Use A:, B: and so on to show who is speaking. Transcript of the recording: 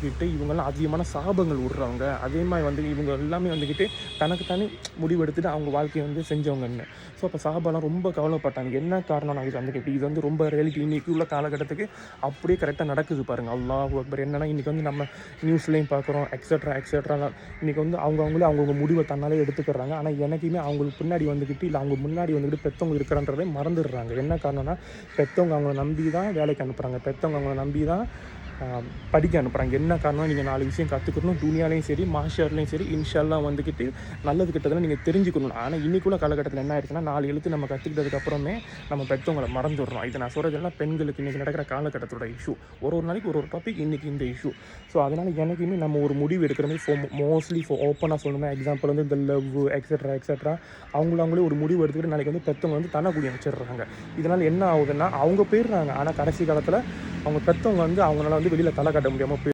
A: கிட்டு இவங்கெல்லாம் அதிகமான சாபங்கள் விடுறவங்க. அதே மாதிரி வந்து இவங்க எல்லாமே வந்துக்கிட்டு தனக்கு தானே முடிவெடுத்துட்டு அவங்க வாழ்க்கையை வந்து செஞ்சவங்கன்னு. ஸோ அப்போ சாபாலாம் ரொம்ப கவலைப்பட்டாங்க. என்ன காரணம் நான் இது வந்துக்கிட்டு இது வந்து ரொம்ப ரியாலிட்டி இன்றைக்கி உள்ள காலகட்டத்துக்கு அப்படியே கரெக்டாக நடக்குது பாருங்கள். அல்லாஹ் அக்பர். என்னன்னா இன்றைக்கி வந்து நம்ம நியூஸ்லேயும் பார்க்குறோம் எக்ஸட்ரா இன்றைக்கி வந்து அவங்கவுங்களே அவங்கவுங்க முடிவை தன்னாலே எடுத்துக்கிறாங்க. ஆனால் எனக்குமே அவங்களுக்கு பின்னாடி வந்துக்கிட்டு இல்லை அவங்க முன்னாடி வந்துக்கிட்டு பெற்றவங்க இருக்கிறன்றதை மறந்துடுறாங்க. என்ன காரணம்னா பெற்றவங்க அவங்கள நம்பி தான் வேலைக்கு அனுப்புகிறாங்க. பெற்றவங்க அவங்கள நம்பி தான் படிக்க அனுப்புகிறாங்க. என்ன காரணம் நீங்கள் 4 விஷயம் கற்றுக்கணும். துனியாலையும் சரி மாஷர்லையும் சரி இன்ஷால்லாம் வந்துக்கிட்டு நல்லது கிட்டதெல்லாம் நீங்கள் தெரிஞ்சுக்கணும். ஆனால் இன்றைக்குள்ள காலகட்டத்தில் என்ன ஆயிடுச்சுன்னா 4 எழுத்து நம்ம கற்றுக்கிட்டதுக்கப்புறமே நம்ம பெற்றவங்களை மறந்துடுறோம். இது நான் சொல்கிறது எல்லாம் பெண்களுக்கு இன்றைக்கி நடக்கிற காலகட்டத்தோட இஷ்யூ. ஒரு நாளைக்கு ஒரு டாபிக் இன்றைக்கி இந்த இஷ்யூ. ஸோ அதனால் எனக்குமே நம்ம ஒரு முடிவு எடுக்கிற மாதிரி மோஸ்ட்லி ஓப்பனாக சொல்லணும்னா எக்ஸாம்பிள் வந்து இந்த லவ் எக்ஸட்ரா அவங்களே ஒரு முடிவு எடுத்துக்கிட்டு நாளைக்கு வந்து பெற்றவங்க வந்து தனக்குடி வச்சிடுறாங்க. இதனால் என்ன ஆகுதுன்னா அவங்க போயிடுறாங்க. ஆனால் கடைசி காலத்தில் அவங்க பெற்றவங்க வந்து அவங்களால வந்து வெளியில் தலை காட்ட முடியாமல்